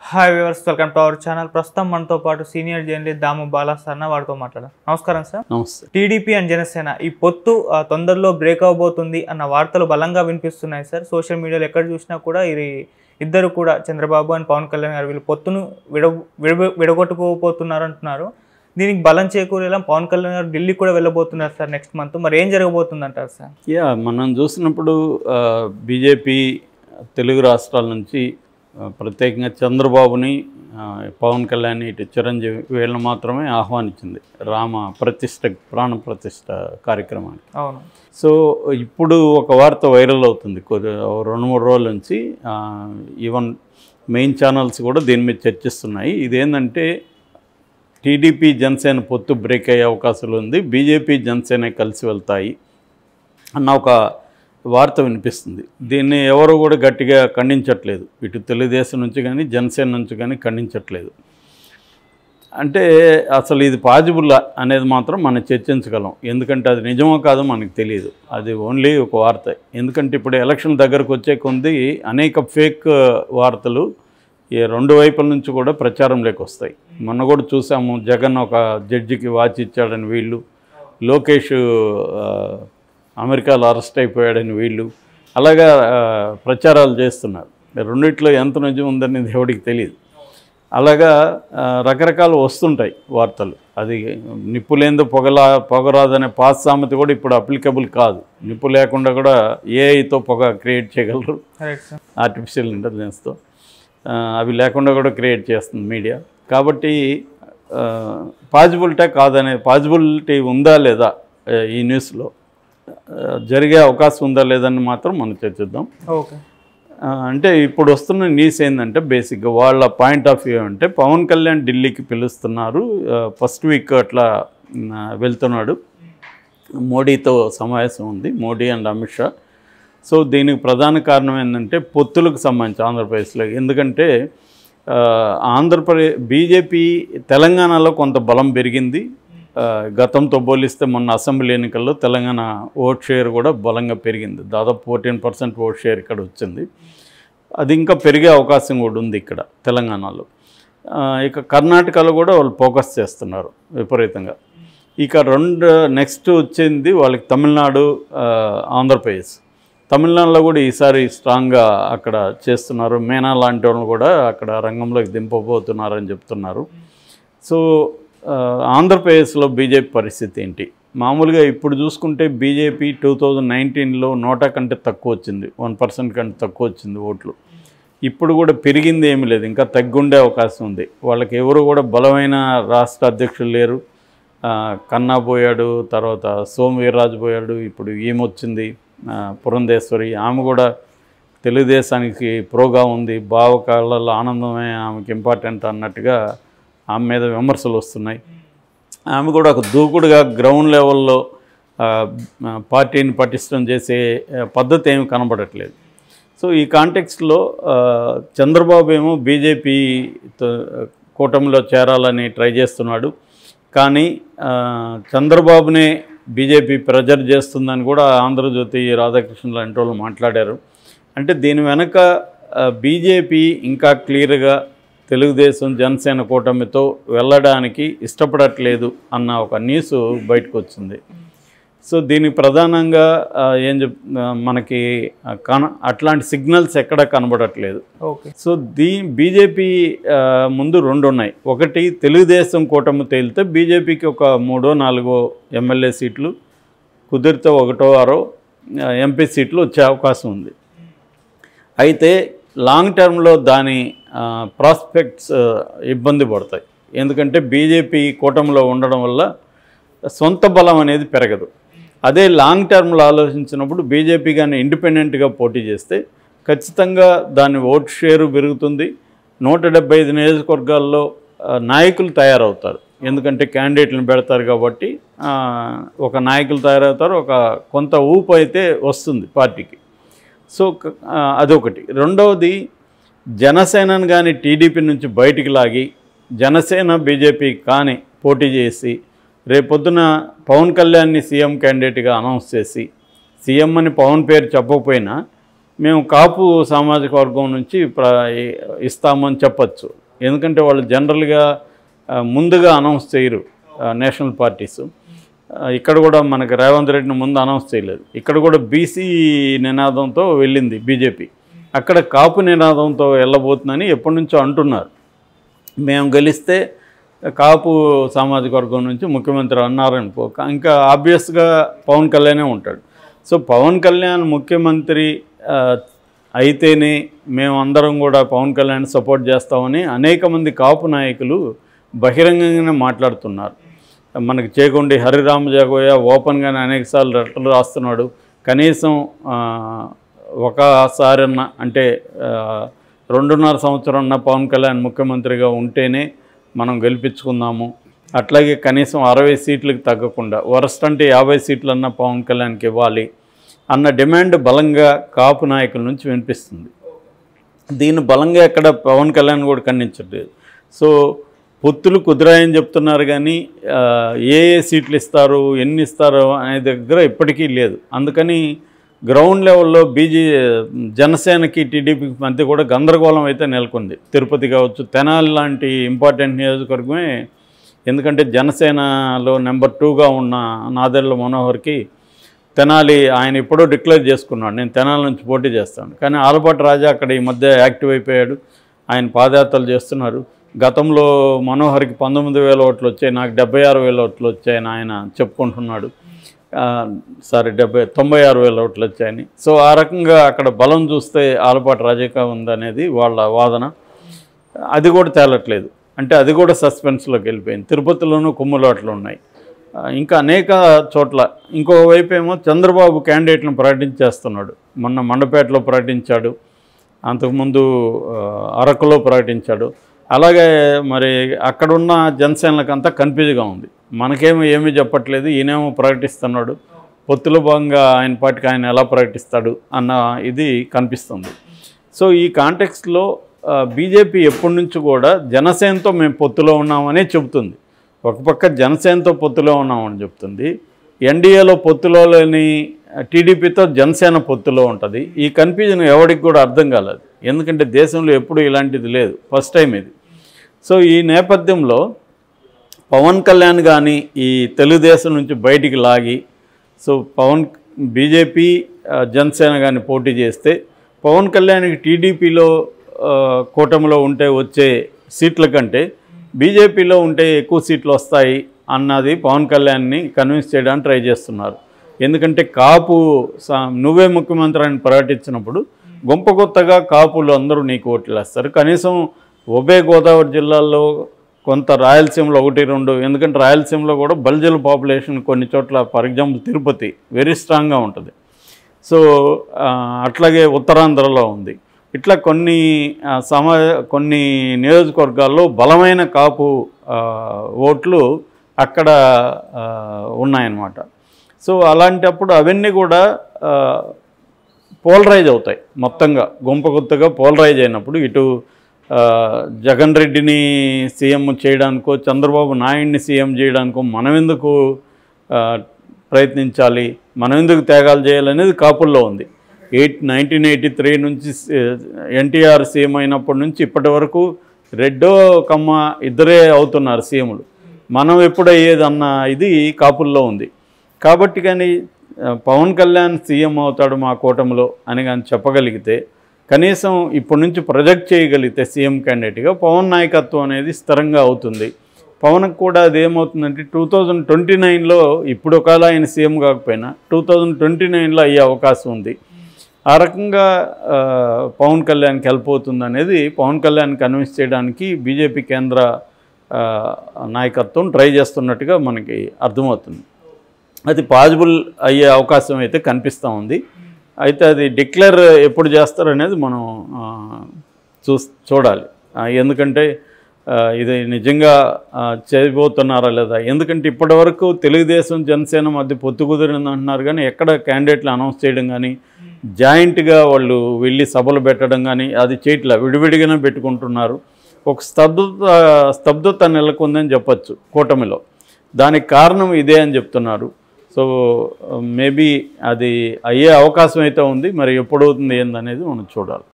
Hi viewers, welcome to our channel. ప్రస్తుతం మనతో పాటు సీనియర్ జర్నలిస్ట్ దాము బాలా సార్ వారితో మాట్లాడారు. నమస్కారం సార్. నమస్తే. టీడీపీ అండ్ జనసేన ఈ పొత్తు తొందరలో బ్రేక్ అవబోతుంది అన్న వార్తలు బలంగా వినిపిస్తున్నాయి సార్. సోషల్ మీడియాలో ఎక్కడ చూసినా కూడా ఇద్దరు కూడా చంద్రబాబు అండ్ పవన్ కళ్యాణ్ గారు వీళ్ళు పొత్తును విడగొట్టుకోబోతున్నారు అంటున్నారు. దీనికి బలం చేకూరేలా పవన్ కళ్యాణ్ గారు ఢిల్లీ కూడా వెళ్ళబోతున్నారు సార్ నెక్స్ట్ మంత్. మరి ఏం జరగబోతుంది అంటారు సార్? మనం చూసినప్పుడు బీజేపీ తెలుగు రాష్ట్రాల నుంచి ప్రత్యేకంగా చంద్రబాబుని, పవన్ కళ్యాణ్, ఇటు చిరంజీవి వీళ్ళని మాత్రమే ఆహ్వానించింది ప్రాణ ప్రతిష్ఠ కార్యక్రమానికి. అవును. సో ఇప్పుడు ఒక వార్త వైరల్ అవుతుంది 2-3 రోజుల నుంచి. ఈవెన్ మెయిన్ ఛానల్స్ కూడా దీని మీద చర్చిస్తున్నాయి. ఇదేంటంటే టీడీపీ జనసేన పొత్తు బ్రేక్ అయ్యే అవకాశాలు ఉంది, బీజేపీ జనసేన కలిసి వెళ్తాయి అన్న ఒక వార్త వినిపిస్తుంది. దీన్ని ఎవరు కూడా గట్టిగా ఖండించట్లేదు. ఇటు తెలుగుదేశం నుంచి కానీ జనసేన నుంచి కానీ ఖండించట్లేదు. అంటే అసలు ఇది పాజిబుల్ అనేది మాత్రం మనం చర్చించగలం. ఎందుకంటే అది నిజమో కాదో మనకు తెలియదు. అది ఓన్లీ ఒక వార్త. ఎందుకంటే ఇప్పుడు ఎలక్షన్ దగ్గరకు వచ్చే కొద్ది అనేక ఫేక్ వార్తలు ఈ రెండు వైపుల నుంచి కూడా ప్రచారంలోకి వస్తాయి. మొన్న కూడా చూసాము, జగన్ ఒక జడ్జికి వాచ్ ఇచ్చాడని వీళ్ళు, లోకేష్ అమెరికాలో అరెస్ట్ అయిపోయాడని వీళ్ళు అలాగా ప్రచారాలు చేస్తున్నారు. రెండిట్లో ఎంత నిజం ఉందని దేవుడికి తెలియదు. అలాగా రకరకాలు వస్తుంటాయి వార్తలు. అది నిప్పు లేనిదో పొగరాదనే పాత సామెత కూడా ఇప్పుడు అప్లికబుల్ కాదు. నిప్పు లేకుండా కూడా ఏఐతో పొగ క్రియేట్ చేయగలరు, ఆర్టిఫిషియల్ ఇంటెలిజెన్స్తో. అవి లేకుండా కూడా క్రియేట్ చేస్తుంది మీడియా. కాబట్టి పాజిబిలిటీ ఉందా లేదా, ఈ న్యూస్లో జరిగే అవకాశం ఉందా లేదని మాత్రం మనం చర్చిద్దాం. ఓకే. అంటే ఇప్పుడు వస్తున్న న్యూస్ ఏంటంటే బేసిక్గా వాళ్ళ పాయింట్ ఆఫ్ వ్యూ అంటే పవన్ కళ్యాణ్ ఢిల్లీకి పిలుస్తున్నారు. ఫస్ట్ వీక్ అట్లా వెళ్తున్నాడు. మోడీతో సమావేశం ఉంది, మోడీ అండ్ అమిత్ షా. సో దీనికి ప్రధాన కారణం ఏంటంటే పొత్తులకు సంబంధించి ఆంధ్రప్రదేశ్లో. ఎందుకంటే బీజేపీ తెలంగాణలో కొంత బలం పెరిగింది. గతంతో పోలిస్తే మొన్న అసెంబ్లీ ఎన్నికల్లో తెలంగాణ ఓట్ షేర్ కూడా బలంగా పెరిగింది. దాదాపు 14% ఓట్ షేర్ ఇక్కడ వచ్చింది. అది ఇంకా పెరిగే అవకాశం కూడా ఉంది ఇక్కడ తెలంగాణలో. ఇక కర్ణాటకలో కూడా వాళ్ళు ఫోకస్ చేస్తున్నారు విపరీతంగా. ఇక నెక్స్ట్ వచ్చింది వాళ్ళకి తమిళనాడు, ఆంధ్రప్రదేశ్. తమిళనాడులో కూడా ఈసారి స్ట్రాంగ్గా అక్కడ చేస్తున్నారు. మేనా లాంటి వాళ్ళు కూడా అక్కడ రంగంలోకి దింపబోతున్నారని చెప్తున్నారు. సో ఆంధ్రప్రదేశ్లో బీజేపీ పరిస్థితి ఏంటి? మామూలుగా ఇప్పుడు చూసుకుంటే బీజేపీ 2019లో 100 కంటే తక్కువ వచ్చింది, 1% కంటే తక్కువ వచ్చింది ఓట్లు. ఇప్పుడు కూడా పెరిగింది ఏమీ లేదు, ఇంకా తగ్గుండే అవకాశం ఉంది. వాళ్ళకి ఎవరు కూడా బలమైన రాష్ట్ర అధ్యక్షులు లేరు. కన్నా పోయాడు, తర్వాత సోము వీర్రాజు పోయాడు, ఇప్పుడు ఈమె పురంధేశ్వరి. ఆమె కూడా తెలుగుదేశానికి ప్రోగా ఉంది. భావకాళ్ళలో ఆనందమే ఆమెకి ఇంపార్టెంట్ అన్నట్టుగా ఆమె మీద విమర్శలు వస్తున్నాయి. ఆమె కూడా ఒక దూకుడుగా గ్రౌండ్ లెవెల్లో పార్టీని పటిష్టం చేసే పద్ధతి ఏమి కనబడట్లేదు. సో ఈ కాంటెక్స్ట్లో చంద్రబాబు ఏమో బీజేపీ కూటమిలో చేరాలని ట్రై చేస్తున్నాడు. కానీ చంద్రబాబునే బీజేపీ ప్రెజర్ చేస్తుందని కూడా ఆంధ్రజ్యోతి రాధాకృష్ణ లాంటి వాళ్ళు మాట్లాడారు. అంటే దీని వెనక బీజేపీ ఇంకా క్లియర్గా తెలుగుదేశం జనసేన కూటమితో వెళ్ళడానికి ఇష్టపడట్లేదు అన్న ఒక న్యూస్ బయటకు వచ్చింది. సో దీనికి ప్రధానంగా మనకి అట్లాంటి సిగ్నల్స్ ఎక్కడ కనబడట్లేదు. ఓకే. సో బీజేపీ ముందు 2 ఉన్నాయి. ఒకటి, తెలుగుదేశం కూటమి తేలితే బీజేపీకి ఒక 3-4 ఎమ్మెల్యే సీట్లు, కుదిరితే 1-6 ఎంపీ సీట్లు వచ్చే అవకాశం ఉంది. అయితే లాంగ్ టర్మ్లో దాని ప్రాస్పెక్ట్స్ ఇబ్బంది పడతాయి. ఎందుకంటే బీజేపీ కూటమిలో ఉండడం వల్ల సొంత బలం అనేది పెరగదు. అదే లాంగ్ టర్మ్లో ఆలోచించినప్పుడు బీజేపీ కానీ ఇండిపెండెంట్గా పోటీ చేస్తే ఖచ్చితంగా దాని ఓటు షేరు పెరుగుతుంది. 175 నియోజకవర్గాల్లో నాయకులు తయారవుతారు. ఎందుకంటే క్యాండిడేట్లను పెడతారు కాబట్టి ఒక నాయకులు తయారవుతారు, ఒక కొంత ఊపు అయితే వస్తుంది పార్టీకి. సో అదొకటి. రెండవది, జనసేనను కానీ టీడీపీ నుంచి బయటికి లాగి జనసేన బీజేపీ కానీ పోటీ చేసి రేపొద్దున పవన్ కళ్యాణ్ని సీఎం క్యాండిడేట్గా అనౌన్స్ చేసి, సీఎం అని పవన్ పేరు చెప్పకపోయినా మేము కాపు సామాజిక వర్గం నుంచి ఇస్తామని చెప్పచ్చు. ఎందుకంటే వాళ్ళు జనరల్గా ముందుగా అనౌన్స్ చేయరు నేషనల్ పార్టీస్. ఇక్కడ కూడా మనకి రేవంత్ రెడ్డిని ముందు అనౌన్స్ చేయలేదు. ఇక్కడ కూడా బీసీ నినాదంతో వెళ్ళింది బీజేపీ, అక్కడ కాపు నినాదంతో వెళ్ళబోతుందని ఎప్పటి నుంచో అంటున్నారు. మేము గెలిస్తే కాపు సామాజిక వర్గం నుంచి ముఖ్యమంత్రి అన్నారని ఇంకా ఆబ్వియస్గా పవన్ కళ్యాణే ఉంటాడు. సో పవన్ కళ్యాణ్ ముఖ్యమంత్రి అయితేనే మేమందరం కూడా పవన్ కళ్యాణ్ సపోర్ట్ చేస్తామని అనేక మంది కాపు నాయకులు బహిరంగంగానే మాట్లాడుతున్నారు. మనకి చేకొండి హరిరామ జగోయ ఓపెన్గానే అనేకసార్లు లెటర్లు రాస్తున్నాడు. కనీసం ఒకసారన్నా అంటే 2.5 సంవత్సరం పవన్ కళ్యాణ్ ముఖ్యమంత్రిగా ఉంటేనే మనం గెలిపించుకుందాము, అట్లాగే కనీసం 60 సీట్లకు తగ్గకుండా వరస్ట్ అంటే 50 సీట్లన్నా పవన్ కళ్యాణ్కి ఇవ్వాలి అన్న డిమాండ్ బలంగా కాపు నాయకుల నుంచి వినిపిస్తుంది. దీన్ని బలంగా ఎక్కడ పవన్ కళ్యాణ్ కూడా ఖండించట్లేదు. సో పొత్తులు కుదిరాయని చెప్తున్నారు కానీ ఏ సీట్లు ఇస్తారు ఎన్ని ఇస్తారు అనే దగ్గర ఇప్పటికీ లేదు. అందుకని గ్రౌండ్ లెవెల్లో జనసేనకి టీడీపీకి మధ్య కూడా గందరగోళం అయితే నెలకొంది. తిరుపతి కావచ్చు, తెనాలి లాంటి ఇంపార్టెంట్ నియోజకవర్గమే. ఎందుకంటే జనసేనలో నెంబర్ 2గా ఉన్న నాదెళ్ల మనోహర్కి తెనాలి ఆయన ఎప్పుడో డిక్లేర్ చేసుకున్నాడు, నేను తెనాలి నుంచి పోటీ చేస్తాను. కానీ ఆలపాటి రాజా అక్కడ ఈ మధ్య యాక్టివ్ అయిపోయాడు, ఆయన పాదయాత్రలు చేస్తున్నారు. గతంలో మనోహర్కి 19,000 ఓట్లు వచ్చాయి, నాకు 76,000 ఓట్లు వచ్చాయని ఆయన చెప్పుకుంటున్నాడు. 96,000 ఓట్లు వచ్చాయని. సో ఆ రకంగా అక్కడ బలం చూస్తే ఆలపాటి రాజకీయ ఉందనేది వాళ్ళ వాదన. అది కూడా తేలట్లేదు, అంటే అది కూడా సస్పెన్స్లోకి వెళ్ళిపోయింది. తిరుపతిలోనూ కుమ్ములాట్లు ఉన్నాయి, ఇంకా అనేక చోట్ల. ఇంకోవైపు ఏమో చంద్రబాబు క్యాండిడేట్లను ప్రకటించేస్తున్నాడు. మొన్న మండపేటలో ప్రకటించాడు, అంతకుముందు అరకులో ప్రకటించాడు. అలాగే మరి అక్కడున్న జనసేనలకంతా కన్ఫ్యూజ్గా ఉంది. మనకేమో ఏమీ చెప్పట్లేదు, ఈయనేమో ప్రకటిస్తున్నాడు. పొత్తులో భాగంగా ఆయన పార్టీకి ఆయన ఎలా ప్రకటిస్తాడు అన్న ఇది కనిపిస్తుంది. సో ఈ కాంటెక్స్ట్లో బీజేపీ ఎప్పటి నుంచి కూడా జనసేనతో మేము పొత్తులో ఉన్నామనే చెబుతుంది. ఒక పక్క జనసేనతో పొత్తులో ఉన్నామని చెప్తుంది, ఎన్డీఏలో పొత్తులో లేని టీడీపీతో జనసేన పొత్తులో ఉంటుంది. ఈ కన్ఫ్యూజన్ ఎవరికి కూడా అర్థం కాలేదు, ఎందుకంటే దేశంలో ఎప్పుడు ఇలాంటిది లేదు, ఫస్ట్ టైం ఇది. సో ఈ నేపథ్యంలో పవన్ కళ్యాణ్ కానీ ఈ తెలుగుదేశం నుంచి బయటికి లాగి, సో బీజేపీ జనసేన కానీ పోటీ చేస్తే పవన్ కళ్యాణ్కి టీడీపీలో కూటమిలో ఉంటే వచ్చే సీట్ల కంటే బీజేపీలో ఉంటే ఎక్కువ సీట్లు వస్తాయి అన్నది పవన్ కళ్యాణ్ని కన్విన్స్ చేయడానికి ట్రై చేస్తున్నారు. ఎందుకంటే కాపు నువ్వే ముఖ్యమంత్రి అని ప్రకటించినప్పుడు గొప్పగా కాపులు అందరూ నీకు ఓట్లు వేస్తారు. కనీసం ఉభయ గోదావరి జిల్లాల్లో, కొంత రాయలసీమలో 1-2, ఎందుకంటే రాయలసీమలో కూడా బల్జల పాపులేషన్ కొన్ని చోట్ల, ఫర్ ఎగ్జాంపుల్ తిరుపతి వెరీ స్ట్రాంగ్గా ఉంటుంది. సో అట్లాగే ఉత్తరాంధ్రలో ఉంది. ఇట్లా కొన్ని నియోజకవర్గాల్లో బలమైన కాపు ఓట్లు అక్కడ ఉన్నాయన్నమాట. సో అలాంటప్పుడు అవన్నీ కూడా పోలరైజ్ అవుతాయి, మొత్తంగా గుంపగుత్తగా పోలరైజ్ అయినప్పుడు ఇటు జగన్ రెడ్డిని సీఎం చేయడానికో చంద్రబాబు నాయుడిని సీఎం చేయడానికో మనం ఎందుకు ప్రయత్నించాలి, మనం ఎందుకు త్యాగాలు చేయాలనేది కాపుల్లో ఉంది. 1983 నుంచి ఎన్టీఆర్ సీఎం అయినప్పటి నుంచి ఇప్పటి వరకు రెడ్డో కమ్మ ఇద్దరే అవుతున్నారు సీఎంలు, మనం ఎప్పుడయ్యేదన్న ఇది కాపుల్లో ఉంది. కాబట్టి కానీ పవన్ కళ్యాణ్ సీఎం అవుతాడు మా కూటమిలో అని కానీ చెప్పగలిగితే, కనీసం ఇప్పటి నుంచి ప్రొజెక్ట్ చేయగలిగితే సీఎం క్యాండిడేట్గా పవన్ నాయకత్వం అనేది స్థిరంగా అవుతుంది. పవన్కి కూడా అదేమవుతుందంటే 2029లో, ఇప్పుడు ఒకవేళ ఆయన సీఎం కాకపోయినా 2029లో అయ్యే అవకాశం ఉంది. ఆ రకంగా పవన్ కళ్యాణ్కి హెల్ప్ అవుతుంది అనేది పవన్ కళ్యాణ్ కన్విన్స్ చేయడానికి బీజేపీ కేంద్ర నాయకత్వం ట్రై చేస్తున్నట్టుగా మనకి అర్థమవుతుంది. అది పాజిబుల్ అయ్యే అవకాశం అయితే కనిపిస్తూ ఉంది. అయితే అది డిక్లేర్ ఎప్పుడు చేస్తారనేది మనం చూడాలి. ఎందుకంటే ఇది నిజంగా చేయబోతున్నారా లేదా, ఎందుకంటే ఇప్పటివరకు తెలుగుదేశం జనసేన మధ్య పొత్తు కుదిరింది అంటున్నారు కానీ ఎక్కడ క్యాండిడేట్లు అనౌన్స్ చేయడం కానీ, జాయింట్గా వాళ్ళు వెళ్ళి సభలు పెట్టడం కానీ అది చేయట్లా, విడివిడిగానే పెట్టుకుంటున్నారు. ఒక స్తబ్దత నెలకొందని చెప్పచ్చు కూటమిలో. దానికి కారణం ఇదే అని చెప్తున్నారు. సో సో మేబీ అది అయ్యే అవకాశం అయితే ఉంది. మరి ఎప్పుడవుతుంది ఏందనేది మనం చూడాలి.